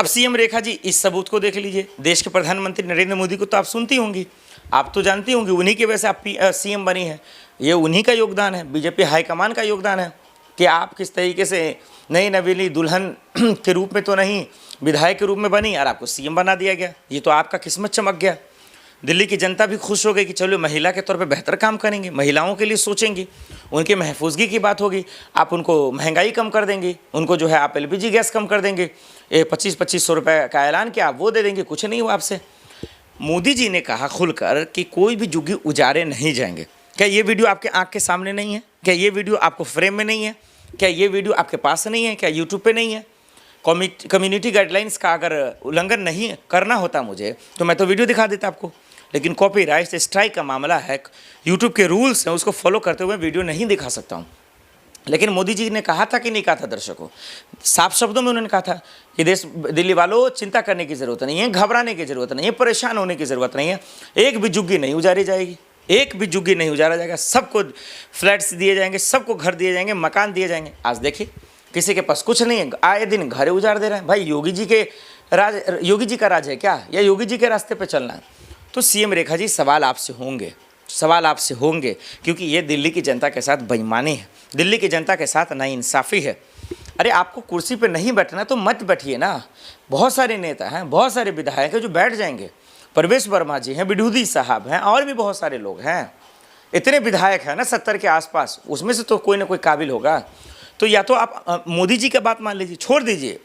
अब सीएम रेखा जी, इस सबूत को देख लीजिए। देश के प्रधानमंत्री नरेंद्र मोदी को तो आप सुनती होंगी, आप तो जानती होंगी, उन्हीं की वजह से आप सीएम बनी है। ये उन्हीं का योगदान है, बीजेपी हाईकमान का योगदान है कि आप किस तरीके से नई नवेली दुल्हन के रूप में तो नहीं, विधायक के रूप में बनी और आपको सीएम बना दिया गया। ये तो आपका किस्मत चमक गया। दिल्ली की जनता भी खुश हो गई कि चलो महिला के तौर पे बेहतर काम करेंगे, महिलाओं के लिए सोचेंगी, उनकी महफूजगी की बात होगी। आप उनको महंगाई कम कर देंगे, उनको जो है आप एलपीजी गैस कम कर देंगे, 25-2500 रुपये का ऐलान किया, आप वो दे देंगे, कुछ नहीं हुआ आपसे। मोदी जी ने कहा खुलकर कि कोई भी झुग्गी उजाड़े नहीं जाएंगे। क्या ये वीडियो आपके आँख के सामने नहीं है? क्या ये वीडियो आपको फ्रेम में नहीं है? क्या ये वीडियो आपके पास नहीं है? क्या यूट्यूब पे नहीं है? कम्युनिटी गाइडलाइंस का अगर उल्लंघन नहीं करना होता मुझे तो मैं तो वीडियो दिखा देता आपको, लेकिन कॉपीराइट स्ट्राइक का मामला है, यूट्यूब के रूल्स हैं, उसको फॉलो करते हुए वीडियो नहीं दिखा सकता हूँ। लेकिन मोदी जी ने कहा था कि नहीं कहा था दर्शकों, साफ शब्दों में उन्होंने कहा था कि दिल्ली वालों चिंता करने की ज़रूरत नहीं है, घबराने की ज़रूरत नहीं है, परेशान होने की ज़रूरत नहीं है, एक भी झुग्गी नहीं उजाड़ी जाएगी, एक भी झुग्गी नहीं उजाड़ा जाएगा, सबको फ्लैट्स दिए जाएंगे, सबको घर दिए जाएंगे, मकान दिए जाएंगे। आज देखिए किसी के पास कुछ नहीं है, आए दिन घर उजाड़ दे रहे हैं। भाई योगी जी का राज है क्या, या योगी जी के रास्ते पे चलना है? तो सीएम रेखा जी सवाल आपसे होंगे, क्योंकि ये दिल्ली की जनता के साथ बेईमानी है, दिल्ली की जनता के साथ नाइंसाफ़ी है। अरे आपको कुर्सी पे नहीं बैठना तो मत बैठिए ना। बहुत सारे नेता हैं, बहुत सारे विधायक हैं जो बैठ जाएंगे, परवेश वर्मा जी हैं, विडूदी साहब हैं, और भी बहुत सारे लोग हैं। इतने विधायक हैं ना 70 के आसपास, उसमें से तो कोई ना कोई काबिल होगा। तो या तो आप मोदी जी का बात मान लीजिए, छोड़ दीजिए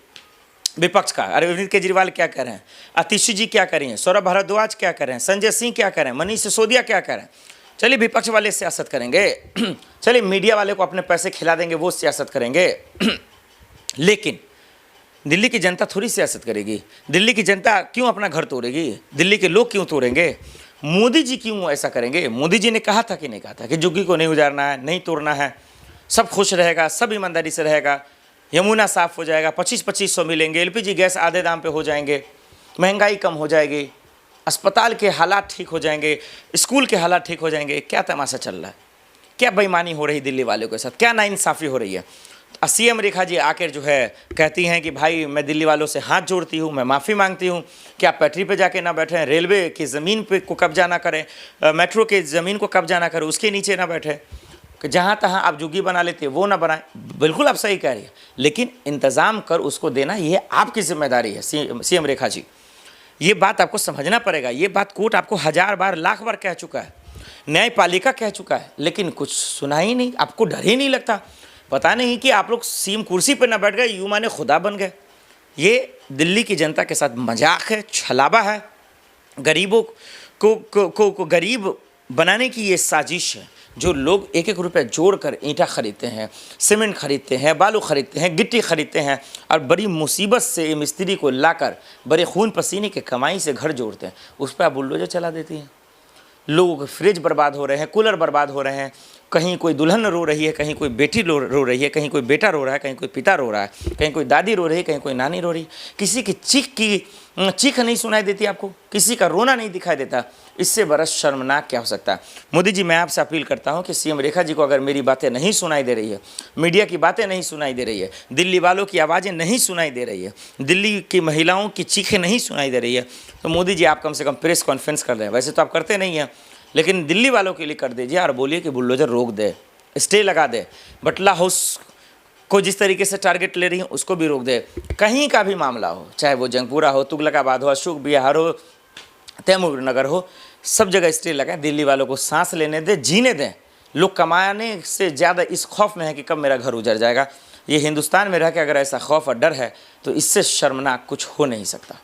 विपक्ष का। अरविंद केजरीवाल क्या कर रहे हैं, आतिशी जी क्या कर रही हैं, सौरभ भारद्वाज क्या कर रहे हैं, संजय सिंह क्या कर रहे हैं, मनीष सिसोदिया क्या कर रहे हैं। चलिए विपक्ष वाले सियासत करेंगे, चलिए मीडिया वाले को अपने पैसे खिला देंगे, वो सियासत करेंगे। लेकिन दिल्ली की जनता थोड़ी सियासत करेगी। दिल्ली की जनता क्यों अपना घर तोड़ेगी? दिल्ली के लोग क्यों तोड़ेंगे? मोदी जी क्यों ऐसा करेंगे? मोदी जी ने कहा था कि नहीं कहा था कि झुग्गी को नहीं उजाड़ना है, नहीं तोड़ना है, सब खुश रहेगा, सब ईमानदारी से रहेगा, यमुना साफ़ हो जाएगा, 25-2500 मिलेंगे, एलपीजी गैस आधे दाम पे हो जाएंगे, महंगाई कम हो जाएगी, अस्पताल के हालात ठीक हो जाएंगे, स्कूल के हालात ठीक हो जाएंगे। क्या तमाशा चल रहा है? क्या बेईमानी हो रही दिल्ली वालों के साथ? क्या नाइंसाफ़ी हो रही है? सीएम रेखा जी आकर जो है कहती हैं कि भाई मैं दिल्ली वालों से हाथ जोड़ती हूँ, मैं माफ़ी मांगती हूँ कि आप पटरी पे जाके ना बैठें, रेलवे की ज़मीन पे को कब्जा ना करें, मेट्रो के ज़मीन को कब्जा ना करें, उसके नीचे ना बैठें, कि जहाँ तहाँ आप झुग्गी बना लेते हैं वो ना बनाएं। बिल्कुल आप सही कह रही है, लेकिन इंतज़ाम कर उसको देना ये आपकी जिम्मेदारी है सीएम रेखा जी। ये बात आपको समझना पड़ेगा। ये बात कोर्ट आपको 1000 बार लाख बार कह चुका है, न्यायपालिका कह चुका है, लेकिन कुछ सुना ही नहीं। आपको डर ही नहीं लगता? पता नहीं कि आप लोग सीएम कुर्सी पर ना बैठ गए, यूं माने खुदा बन गए। ये दिल्ली की जनता के साथ मजाक है, छलावा है, गरीबों को गरीब बनाने की ये साजिश है। जो लोग एक रुपया जोड़कर ईंटा खरीदते हैं, सीमेंट खरीदते हैं, बालू खरीदते हैं, गिट्टी खरीदते हैं, और बड़ी मुसीबत से मिस्त्री को लाकर बड़े खून पसीने के कमाई से घर जोड़ते हैं, उस पर आप बुलडोजर चला देती हैं। लोग फ्रिज बर्बाद हो रहे हैं, कूलर बर्बाद हो रहे हैं, कहीं कोई दुल्हन रो रही है, कहीं कोई बेटी रो रही है, कहीं कोई बेटा रो रहा है, कहीं कोई पिता रो रहा है, कहीं कोई दादी रो रही है, कहीं कोई नानी रो रही है। किसी की चीख नहीं सुनाई देती आपको, किसी का रोना नहीं दिखाई देता। इससे बड़ा शर्मनाक क्या हो सकता है? मोदी जी, मैं आपसे अपील करता हूं कि सीएम रेखा जी को अगर मेरी बातें नहीं सुनाई दे रही है, मीडिया की बातें नहीं सुनाई दे रही है, दिल्ली वालों की आवाज़ें नहीं सुनाई दे रही है, दिल्ली की महिलाओं की चीखें नहीं सुनाई दे रही है, तो मोदी जी आप कम से कम प्रेस कॉन्फ्रेंस कर दें। वैसे तो आप करते नहीं हैं, लेकिन दिल्ली वालों के लिए कर दीजिए और बोलिए कि बुलडोजर रोक दे, स्टे लगा दे, बटला हाउस को जिस तरीके से टारगेट ले रही है उसको भी रोक दे। कहीं का भी मामला हो, चाहे वो जंगपुरा हो, तुगलकाबाद हो, अशोक विहार हो, तैमूर नगर हो, सब जगह स्टे लगाएं। दिल्ली वालों को सांस लेने दें, जीने दें। लोग कमाने से ज़्यादा इस खौफ में है कि कब मेरा घर उजड़ जाएगा। ये हिंदुस्तान में रह के अगर ऐसा खौफ और डर है तो इससे शर्मनाक कुछ हो नहीं सकता।